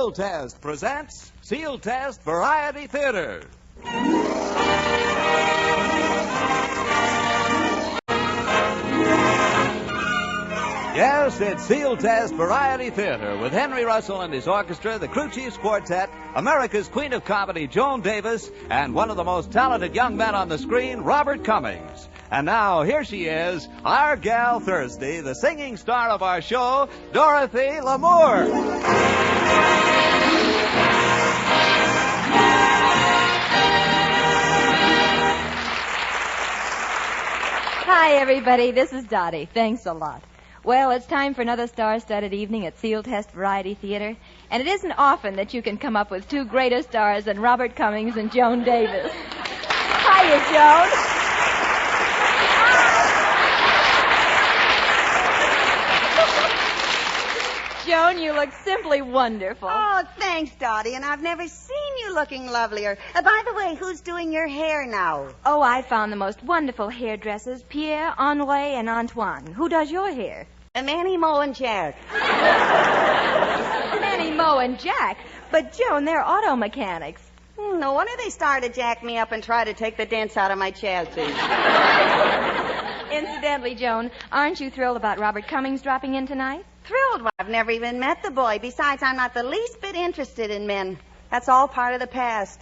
Sealtest presents Sealtest Variety Theater. Yes, it's Sealtest Variety Theater with Henry Russell and his orchestra, the Crew Chiefs Quartet, America's Queen of Comedy, Joan Davis, and one of the most talented young men on the screen, Robert Cummings. And now, here she is, our gal Thursday, the singing star of our show, Dorothy Lamour. Hi, everybody. This is Dottie. Thanks a lot. Well, it's time for another star-studded evening at Sealtest Variety Theater, and it isn't often that you can come up with two greater stars than Robert Cummings and Joan Davis. Hiya, Joan. Joan, you look simply wonderful. Oh, thanks, Dottie, and I've never seen you looking lovelier. By the way, who's doing your hair now? Oh, I found the most wonderful hairdressers, Pierre, Henri, and Antoine. Who does your hair? Manny, Mo, and Jack. Manny, Mo, and Jack. But, Joan, they're auto mechanics. No wonder they started to jack me up and try to take the dents out of my chassis. Incidentally, Joan, aren't you thrilled about Robert Cummings dropping in tonight? Thrilled? Well, I've never even met the boy. Besides, I'm not the least bit interested in men. That's all part of the past.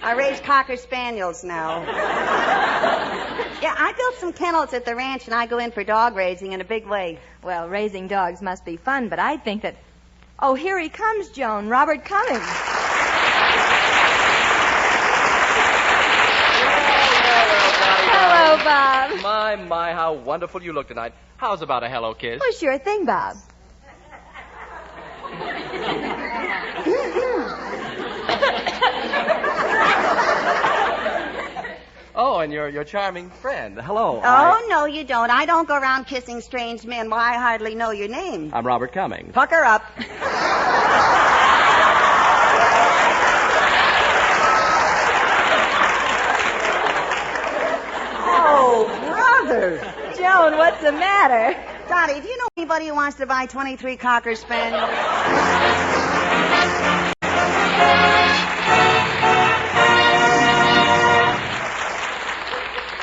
I raise Cocker Spaniels now. Yeah, I built some kennels at the ranch, and I go in for dog raising in a big way. Well, raising dogs must be fun, but I'd think that... Oh, here he comes, Joan, Robert Cummings. Hello, Bob. My, how wonderful you look tonight. How's about a hello kiss? Oh, sure thing, Bob. Oh, and your charming friend. Hello. Oh, no, you don't. I don't go around kissing strange men. Why, I hardly know your name. I'm Robert Cummings. Pucker up. Oh, brother. Joan, what's the matter? Dottie, do you know anybody who wants to buy 23 Cocker Spaniels?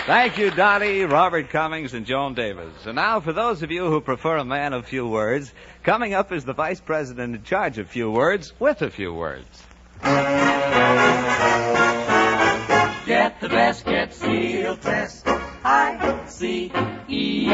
Thank you, Dottie, Robert Cummings, and Joan Davis. And now, for those of you who prefer a man of few words, coming up is the vice president in charge of few words with a few words. Get the best, get Sealtest. I-C-E.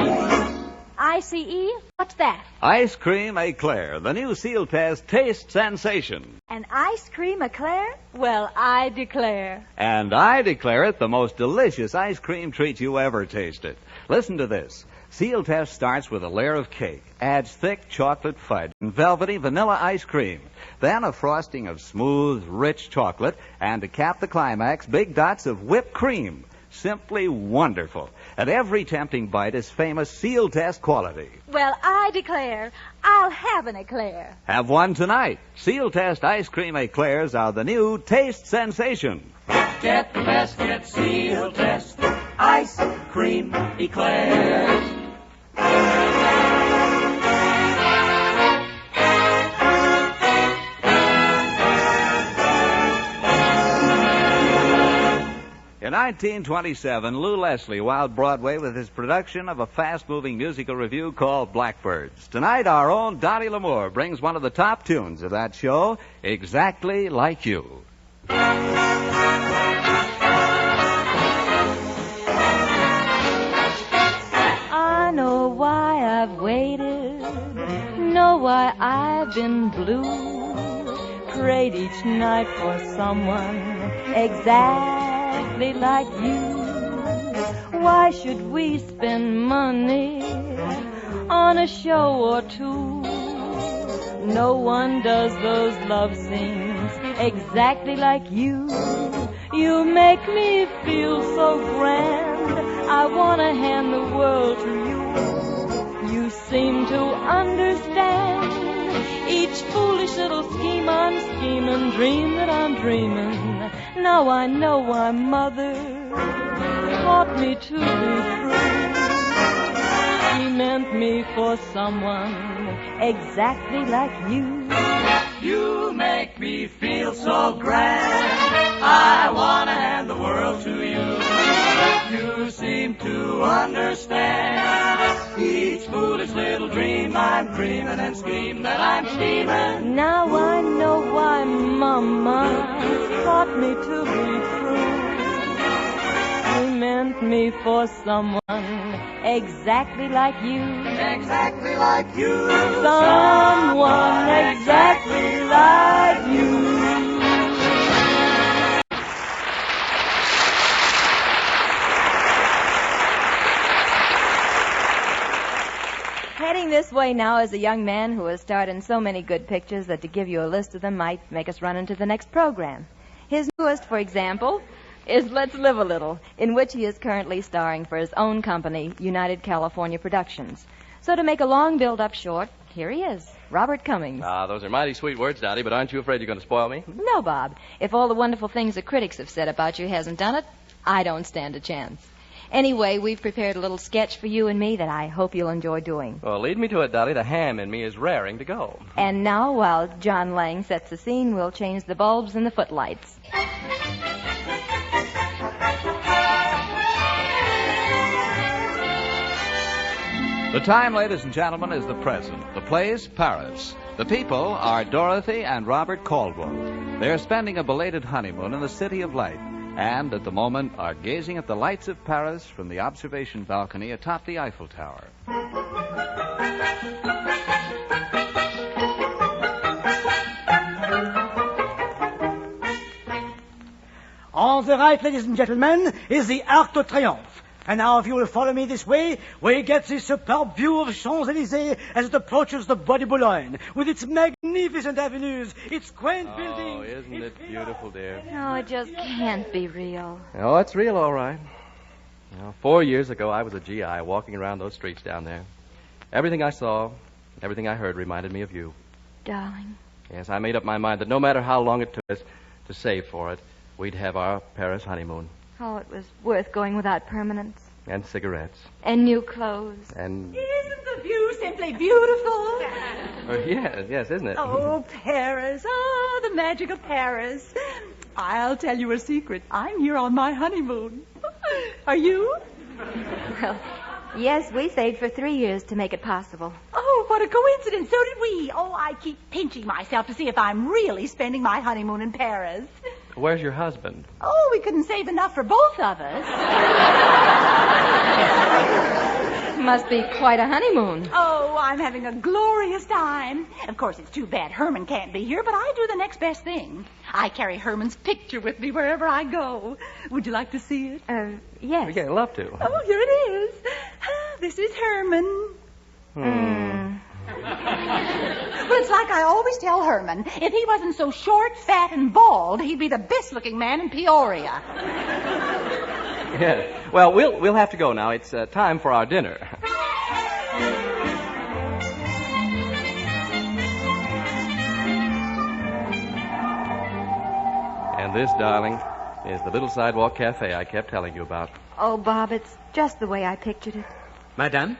I-C-E? What's that? Ice Cream Eclair, the new Sealtest taste sensation. An ice cream eclair? Well, I declare. And I declare it the most delicious ice cream treat you ever tasted. Listen to this. Sealtest starts with a layer of cake, adds thick chocolate fudge and velvety vanilla ice cream, then a frosting of smooth, rich chocolate, and to cap the climax, big dots of whipped cream. Simply wonderful. And every tempting bite is famous Sealtest quality. Well, I declare, I'll have an eclair. Have one tonight. Sealtest ice cream eclairs are the new taste sensation. Get the best, get Sealtest. Ice cream eclairs. In 1927, Lou Leslie wowed Broadway with his production of a fast-moving musical revue called Blackbirds. Tonight, our own Dottie Lamour brings one of the top tunes of that show, Exactly Like You. I know why I've waited, know why I've been blue, prayed each night for someone exactly like you. Why should we spend money on a show or two? No one does those love scenes exactly like you. You make me feel so grand, I want to hand the world to you. You seem to understand each foolish little scheme I'm scheming, dream that I'm dreaming. Now I know why Mother taught me to be true. She meant me for someone exactly like you. You make me feel so grand. I want to hand the world to you. You seem to understand each foolish little dream I'm dreaming and scheme that I'm scheming. Now I know why Mama taught me to be true. She meant me for someone exactly like you. Exactly like you. Someone exactly like you. Heading this way now is a young man who has starred in so many good pictures that to give you a list of them might make us run into the next program. His newest, for example, is Let's Live a Little, in which he is currently starring for his own company, United California Productions. So to make a long build-up short, here he is, Robert Cummings. Those are mighty sweet words, Dottie, but aren't you afraid you're going to spoil me? No, Bob. If all the wonderful things the critics have said about you hasn't done it, I don't stand a chance. Anyway, we've prepared a little sketch for you and me that I hope you'll enjoy doing. Well, lead me to it, Dottie. The ham in me is raring to go. And now, while John Lang sets the scene, we'll change the bulbs and the footlights. The time, ladies and gentlemen, is the present. The place, Paris. The people are Dorothy and Robert Caldwell. They're spending a belated honeymoon in the City of Light, and at the moment are gazing at the lights of Paris from the observation balcony atop the Eiffel Tower. On the right, ladies and gentlemen, is the Arc de Triomphe. And now, if you will follow me this way, we get the superb view of Champs-Élysées as it approaches the Bois de Boulogne, with its magnificent avenues, its quaint buildings. Oh, isn't it beautiful, dear? No, it just can't be real. Oh, it's real, all right. 4 years ago, I was a GI walking around those streets down there. Everything I saw, everything I heard reminded me of you. Darling. Yes, I made up my mind that no matter how long it took us to save for it, we'd have our Paris honeymoon. Oh, it was worth going without permanence. And cigarettes. And new clothes. And... Isn't the view simply beautiful? yes, isn't it? Oh, Paris. Oh, the magic of Paris. I'll tell you a secret. I'm here on my honeymoon. Are you? Well, yes, we saved for 3 years to make it possible. Oh, what a coincidence. So did we. Oh, I keep pinching myself to see if I'm really spending my honeymoon in Paris. Where's your husband? Oh, we couldn't save enough for both of us. Must be quite a honeymoon. Oh, I'm having a glorious time. Of course, it's too bad Herman can't be here, but I do the next best thing. I carry Herman's picture with me wherever I go. Would you like to see it? Yes. Yeah, I'd love to. Oh, here it is. This is Herman. Well, it's like I always tell Herman. If he wasn't so short, fat, and bald, he'd be the best-looking man in Peoria. Yes. Well, we'll have to go now. It's time for our dinner. And this, darling, is the little sidewalk cafe I kept telling you about. Oh, Bob, it's just the way I pictured it. Madame,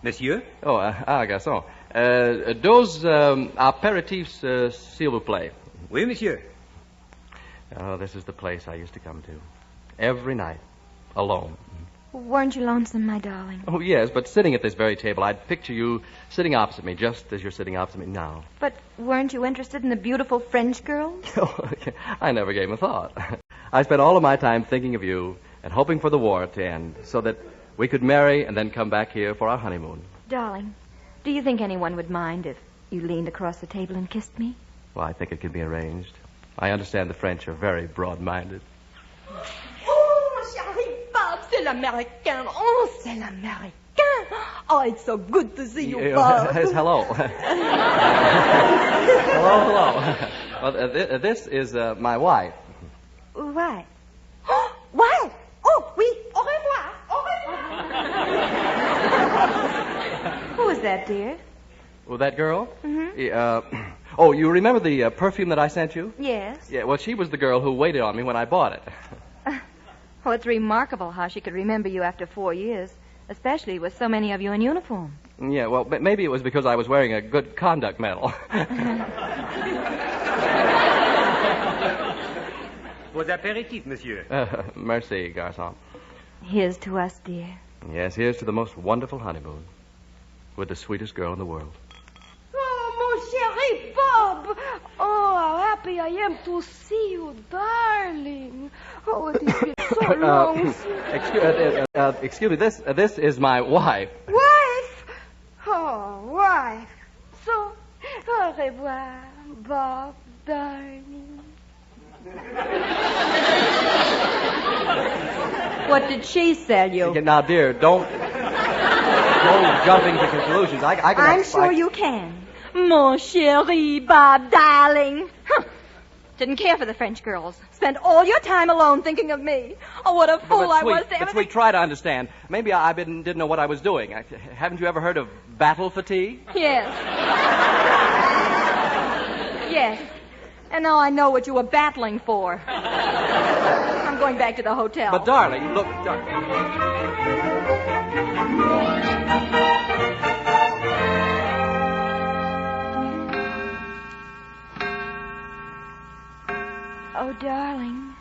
monsieur. Oh, garçon. Those apéritifs, s'il vous plaît. Oui, monsieur. Oh, this is the place I used to come to. Every night. Alone. Weren't you lonesome, my darling? Oh, yes, but sitting at this very table, I'd picture you sitting opposite me, just as you're sitting opposite me now. But weren't you interested in the beautiful French girls? Oh, I never gave a thought. I spent all of my time thinking of you and hoping for the war to end so that we could marry and then come back here for our honeymoon. Darling, do you think anyone would mind if you leaned across the table and kissed me? Well, I think it could be arranged. I understand the French are very broad-minded. Oh, chérie Bob, c'est l'Américain. Oh, c'est l'Américain. Oh, it's so good to see you, Bob. Yes, hello. hello. Well, this is my wife. Why? Why? Oh, oui. Au revoir. Au revoir. Who is that, dear? Well, that girl? Mm-hmm. Oh, you remember the perfume that I sent you? Yes. Yeah, well, she was the girl who waited on me when I bought it. Well, it's remarkable how she could remember you after 4 years, especially with so many of you in uniform. Yeah, well, maybe it was because I was wearing a good conduct medal. Vos apéritifs, monsieur. Merci, garçon. Here's to us, dear. Yes, here's to the most wonderful honeymoon with the sweetest girl in the world. Oh, mon chéri Bob! Oh, how happy I am to see you, darling. Oh, it has been so long. Excuse me, this is my wife. Wife? Oh, wife. So, au revoir, Bob, darling. What did she sell you? Now, dear, don't go jumping to conclusions. I'm sure you can. Mon chéri, Bob, darling. Huh. Didn't care for the French girls. Spent all your time alone thinking of me. Oh, what a fool I was to ever... But, sweet, try to understand. Maybe I didn't know what I was doing. Haven't you ever heard of battle fatigue? Yes. Yes. And now I know what you were battling for. I'm going back to the hotel. But, darling, look... Oh, darling.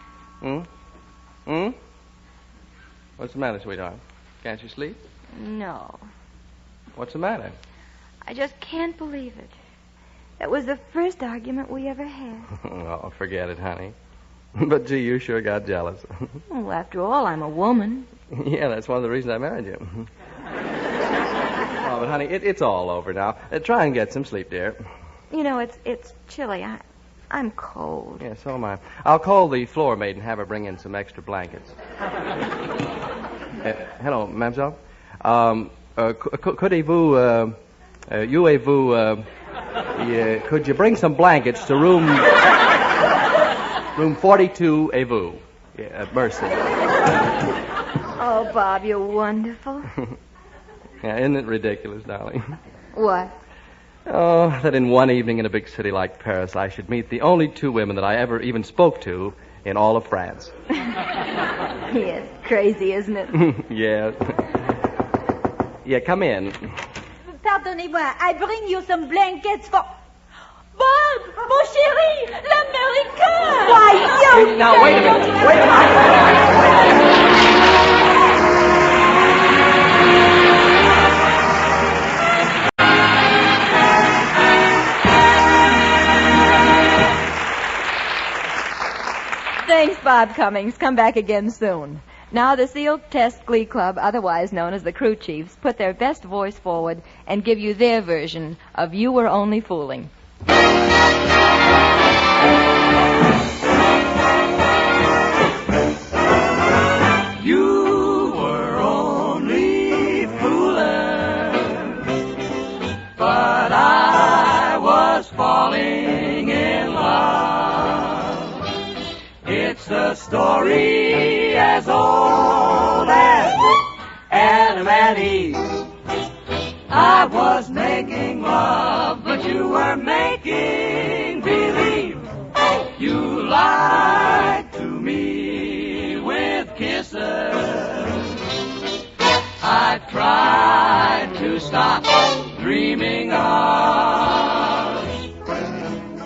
What's the matter, sweetheart? Can't you sleep? No. What's the matter? I just can't believe it. That was the first argument we ever had. Oh, forget it, honey. But, gee, you sure got jealous. Well, after all, I'm a woman. Yeah, that's one of the reasons I married you. Oh, but, honey, it's all over now. Try and get some sleep, dear. You know, it's chilly. I'm cold. Yeah, so am I. I'll call the floor maid and have her bring in some extra blankets. Hello, mademoiselle. Could you bring some blankets to room 42, vous? Yeah, mercy. Oh, Bob, you're wonderful. Yeah, isn't it ridiculous, darling? What? Oh, that in one evening in a big city like Paris, I should meet the only two women that I ever even spoke to in all of France. Yes, crazy, isn't it? Yeah. Yeah, come in. Pardonnez-moi, I bring you some blankets for... Bob, mon chéri, l'Américain! Why, you... Now, wait a minute. Wait a Thanks, Bob Cummings. Come back again soon. Now, the Sealtest Glee Club, otherwise known as the Crew Chiefs, put their best voice forward and give you their version of You Were Only Fooling. You were only fooling, but I was falling in love. It's the story as old as Adam and Eve. I was making love, but you were making believe. You lied to me with kisses. I tried to stop dreaming of,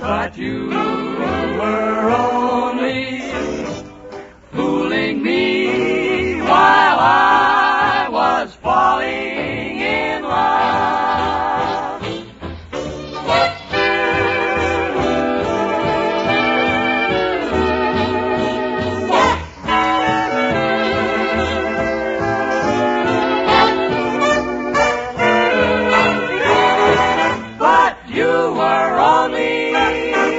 but you were only fooling me while I was falling in love. But you were only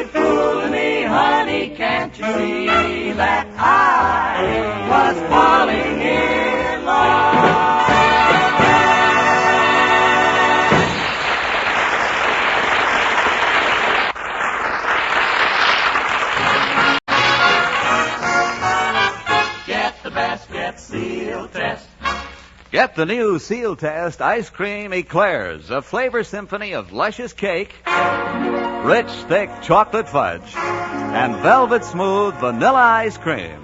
fooling me, honey. Can't you see that I was falling in love? Get the best, get Sealtest. Get the new Sealtest Ice Cream Eclairs, a flavor symphony of luscious cake, rich, thick chocolate fudge, and velvet smooth vanilla ice cream.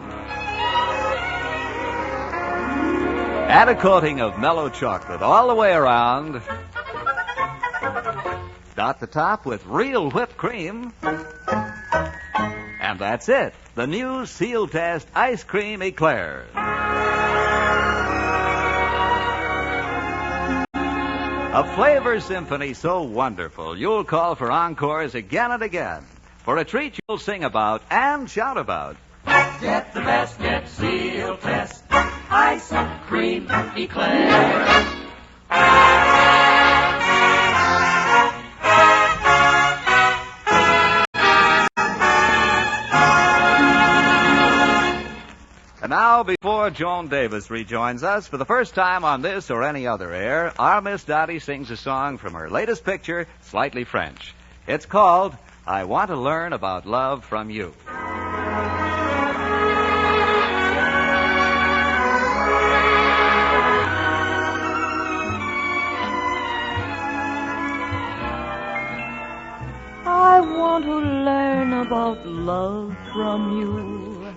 Add a coating of mellow chocolate all the way around. Dot the top with real whipped cream. And And that's it. The new Sealtest Ice Cream Eclairs. A flavor symphony so wonderful, you'll call for encores again and again. For a treat you'll sing about and shout about. Get the best, get Sealtest Ice Cream Eclair. And now, before Joan Davis rejoins us, for the first time on this or any other air, our Miss Dottie sings a song from her latest picture, Slightly French. It's called I Want to Learn About Love from You. I want to learn about love from you.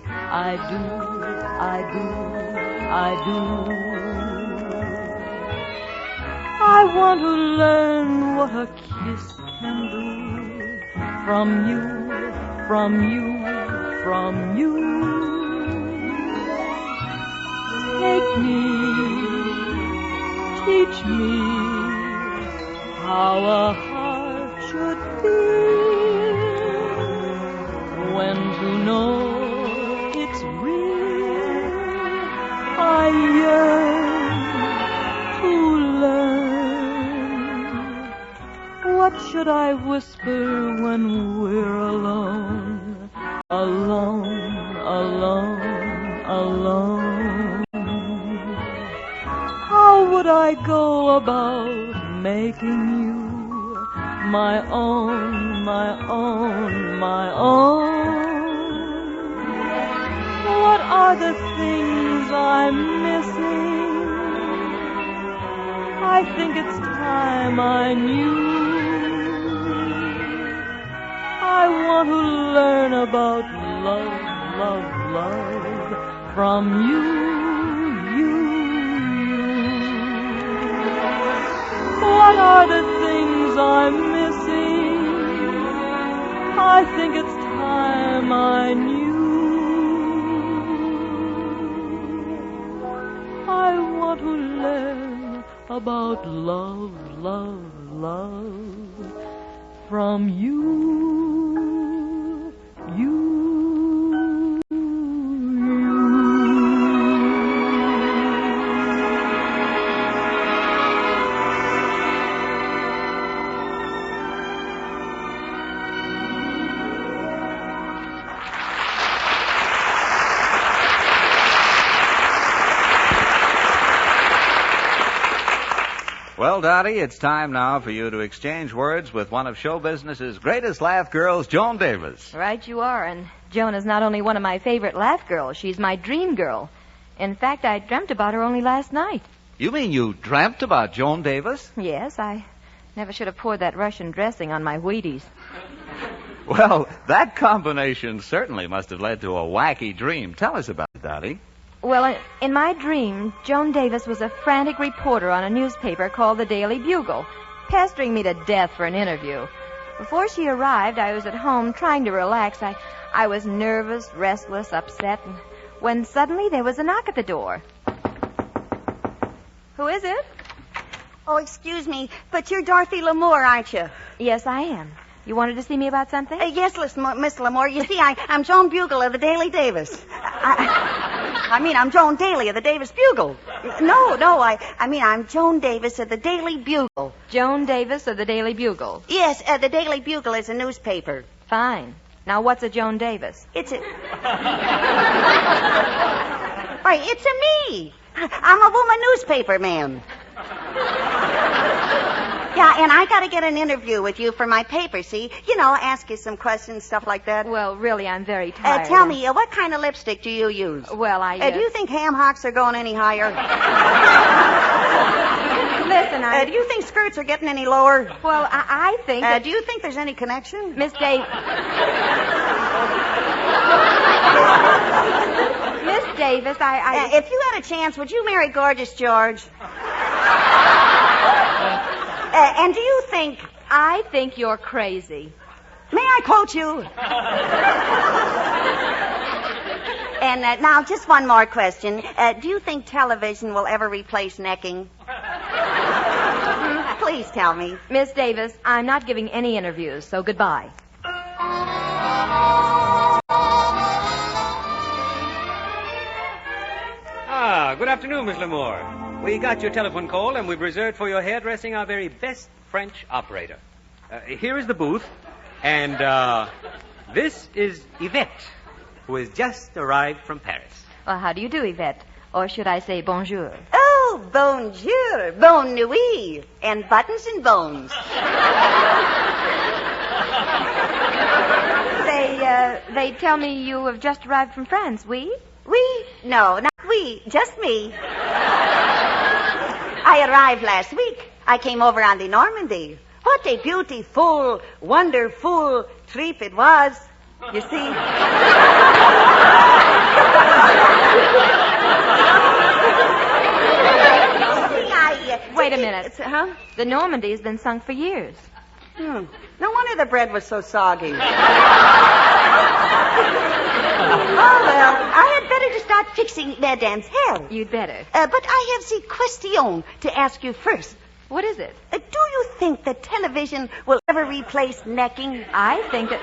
I do, I do, I do. I want to learn what a kiss can do. From you, from you, from you. Take me, teach me how a heart should feel when to know it's real. I yearn to learn. What should I whisper when we're alone? Alone, alone, alone. How would I go about making you my own, my own, my own? What are the things I'm missing? I think it's time I knew. I want to learn about love, love, love from you, you. What are the things I'm missing? I think it's time I knew. I want to learn about love, love, love from you, you. Well, Dottie, it's time now for you to exchange words with one of show business's greatest laugh girls, Joan Davis. Right you are, and Joan is not only one of my favorite laugh girls, she's my dream girl. In fact, I dreamt about her only last night. You mean you dreamt about Joan Davis? Yes, I never should have poured that Russian dressing on my Wheaties. Well, that combination certainly must have led to a wacky dream. Tell us about it, Dottie. Well, in my dream, Joan Davis was a frantic reporter on a newspaper called the Daily Bugle, pestering me to death for an interview. Before she arrived, I was at home trying to relax. I was nervous, restless, upset, and when suddenly there was a knock at the door. Who is it? Oh, excuse me, but you're Dorothy Lamour, aren't you? Yes, I am. You wanted to see me about something? Yes, Miss Lamour. You see, I'm Joan Bugle of the Daily Davis. I'm Joan Daly of the Davis Bugle. No, I'm Joan Davis of the Daily Bugle. Joan Davis of the Daily Bugle. Yes, the Daily Bugle is a newspaper. Fine. Now, what's a Joan Davis? It's a... Right, it's a me. I'm a woman newspaper man. Yeah, and I got to get an interview with you for my paper, see? You know, ask you some questions, stuff like that. Well, really, I'm very tired. Tell me, what kind of lipstick do you use? Well, do you think ham hocks are going any higher? Listen, do you think skirts are getting any lower? Well, I think... do you think there's any connection? Miss Davis... Miss Davis, if you had a chance, would you marry Gorgeous George? And do you think... I think you're crazy. May I quote you? And now, just one more question. Do you think television will ever replace necking? Please tell me. Miss Davis, I'm not giving any interviews, so goodbye. Good afternoon, Miss Lamore. We got your telephone call, and we've reserved for your hairdressing our very best French operator. Here is the booth, and this is Yvette, who has just arrived from Paris. Well, how do you do, Yvette? Or should I say bonjour? Oh, bonjour, bon nuit, and buttons and bones. They tell me you have just arrived from France. We? We? No, not we, just me. I arrived last week. I came over on the Normandy. What a beautiful, wonderful trip it was. You see? Wait a minute. The Normandy has been sunk for years. No wonder the bread was so soggy. Oh, well, I had better to start fixing Madame's hair. You'd better. But I have the question to ask you first. What is it? Do you think that television will ever replace necking? I think that...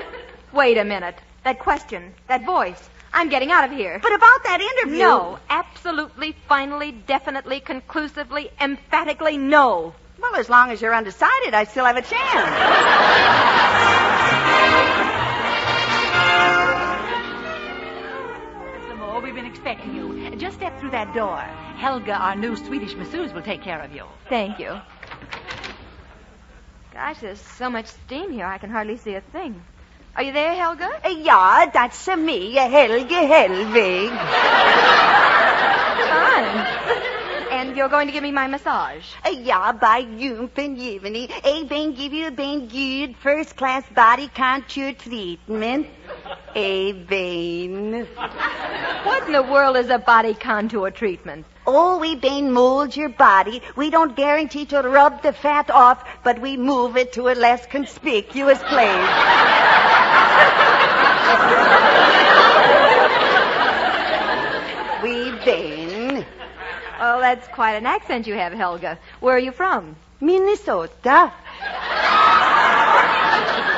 Wait a minute. That question, that voice. I'm getting out of here. But about that interview... No, absolutely, finally, definitely, conclusively, emphatically, no. Well, as long as you're undecided, I still have a chance. We've been expecting you. Just step through that door. Helga, our new Swedish masseuse, will take care of you. Thank you. Gosh, there's so much steam here, I can hardly see a thing. Are you there, Helga? Yeah, that's me, Helga Helvig. Fine. And you're going to give me my massage? Ja, by Jumpen Jiveni. Ben give you a good first-class body contour treatment. Ben. What in the world is a body contour treatment? Oh, we been mold your body. We don't guarantee to rub the fat off, but we move it to a less conspicuous place. We been. Oh, that's quite an accent you have, Helga. Where are you from? Minnesota.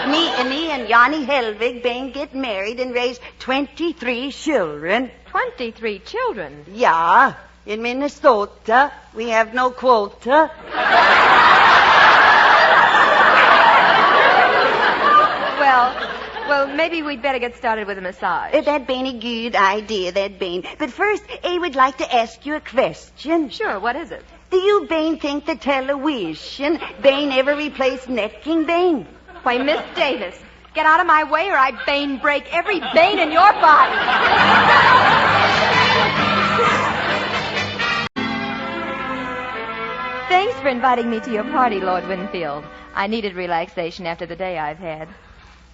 Me and Yanni Helvig been get married and raise 23 children. 23 children? Yeah. In Minnesota, we have no quota. Well, maybe we'd better get started with a massage. That been a good idea, that been. But first, I would like to ask you a question. Sure, what is it? Do you, Bane, think the television, Bane, ever replaced necking, Bane? Why, Miss Davis, get out of my way or I Bane break every vein in your body. Thanks for inviting me to your party, Lord Winfield. I needed relaxation after the day I've had.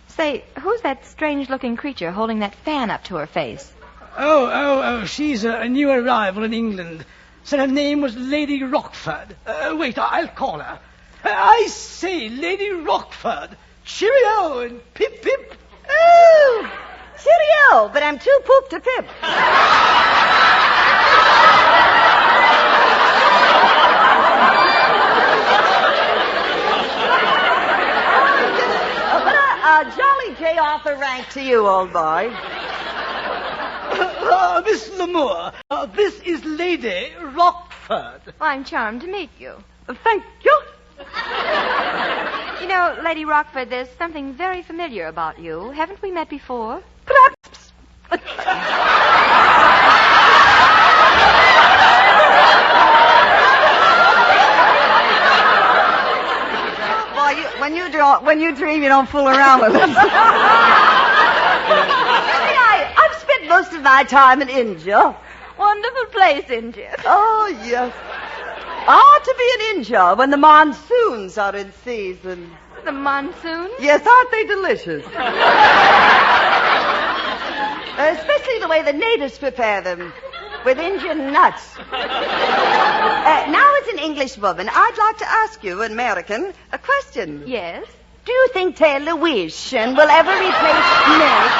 Say, who's that strange-looking creature holding that fan up to her face? Oh, she's a new arrival in England. Said her name was Lady Rockford. Wait, I'll call her. I say, Lady Rockford. Cheerio and pip-pip. Oh, cheerio, but I'm too poop to pip. Jolly J. Arthur rank to you, old boy. Miss Lamore, this is Lady Rockford. Well, I'm charmed to meet you. Thank you. You know, Lady Rockford, there's something very familiar about you. Haven't we met before? Perhaps. When you dream, you don't fool around with us. I've spent most of my time in India. Wonderful place, India. Oh, yes. To be in India when the monsoons are in season. The monsoon? Yes, aren't they delicious? Especially the way the natives prepare them. With Indian nuts. Now, as an Englishwoman, I'd like to ask you, an American, a question. Yes? Do you think television will ever replace milk?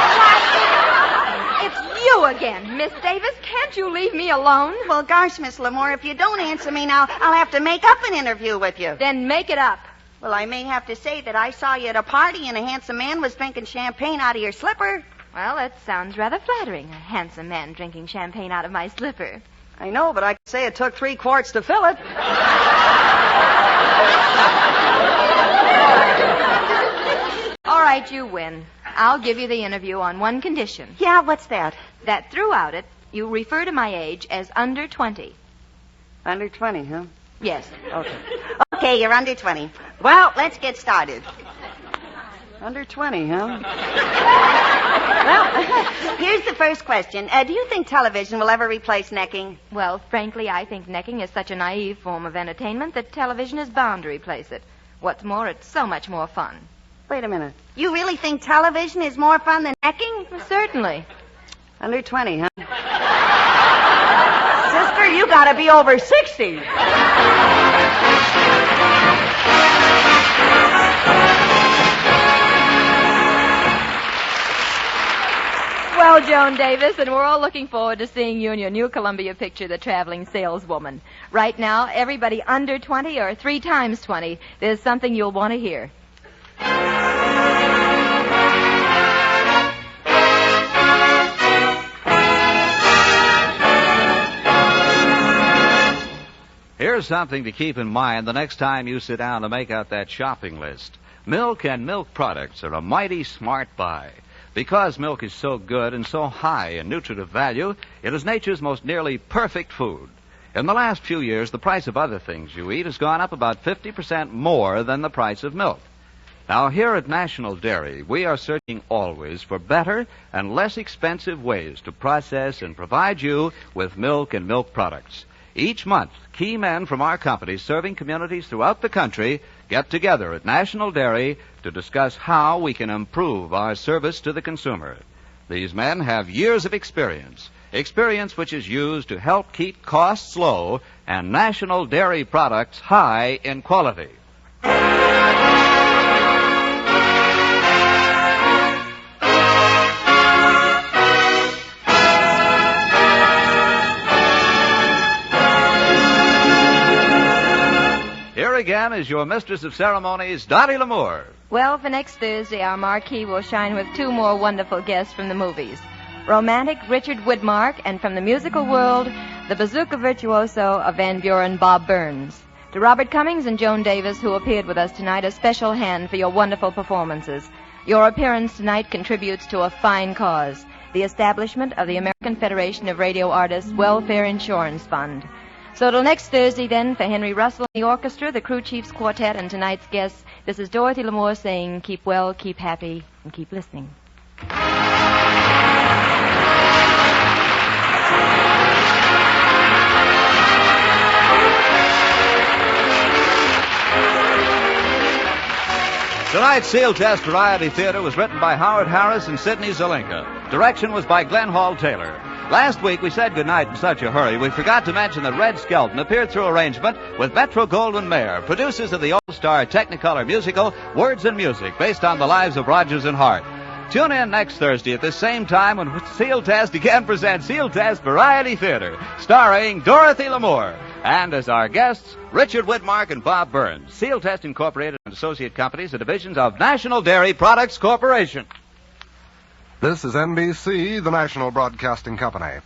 It's You again. Miss Davis, can't you leave me alone? Well, gosh, Miss Lamore, if you don't answer me now, I'll have to make up an interview with you. Then make it up. Well, I may have to say that I saw you at a party and a handsome man was drinking champagne out of your slipper. Well, that sounds rather flattering. A handsome man drinking champagne out of my slipper. I know, but I can say it took 3 quarts to fill it. All right, you win. I'll give you the interview on one condition. Yeah, what's that? That throughout it, you refer to my age as under 20. Under 20, huh? Yes. Okay. Okay, you're under 20. Well, let's get started. Under 20, huh? Well, here's the first question. Do you think television will ever replace necking? Well, frankly, I think necking is such a naive form of entertainment that television is bound to replace it. What's more, it's so much more fun. Wait a minute. You really think television is more fun than necking? Well, certainly. Under 20, huh? Sister, you gotta be over 60. Well, Joan Davis, and we're all looking forward to seeing you in your new Columbia picture, The Traveling Saleswoman. Right now, everybody under 20 or 3 times 20, there's something you'll want to hear. Here's something to keep in mind the next time you sit down to make out that shopping list. Milk and milk products are a mighty smart buy. Because milk is so good and so high in nutritive value, it is nature's most nearly perfect food. In the last few years, the price of other things you eat has gone up about 50% more than the price of milk. Now, here at National Dairy, we are searching always for better and less expensive ways to process and provide you with milk and milk products. Each month, key men from our company serving communities throughout the country get together at National Dairy to discuss how we can improve our service to the consumer. These men have years of experience which is used to help keep costs low and National Dairy products high in quality. Here again is your mistress of ceremonies, Dottie L'Amour. Well, for next Thursday, our marquee will shine with 2 more wonderful guests from the movies. Romantic Richard Widmark, and from the musical world, the bazooka virtuoso of Van Buren, Bob Burns. To Robert Cummings and Joan Davis, who appeared with us tonight, a special hand for your wonderful performances. Your appearance tonight contributes to a fine cause, the establishment of the American Federation of Radio Artists Welfare Insurance Fund. So till next Thursday, then, for Henry Russell and the orchestra, the Crew Chiefs Quartet, and tonight's guests, this is Dorothy L'Amour saying, keep well, keep happy, and keep listening. Tonight's Sealtest Variety Theater was written by Howard Harris and Sidney Zelinka. Direction was by Glenn Hall Taylor. Last week we said goodnight in such a hurry, we forgot to mention that Red Skelton appeared through arrangement with Metro-Goldwyn-Mayer, producers of the all-star Technicolor musical Words and Music, based on the lives of Rodgers and Hart. Tune in next Thursday at the same time when Sealtest again presents Sealtest Variety Theater, starring Dorothy L'Amour. And as our guests, Richard Widmark and Bob Burns. Sealtest Incorporated and Associate Companies are divisions of National Dairy Products Corporation. This is NBC, the national broadcasting company.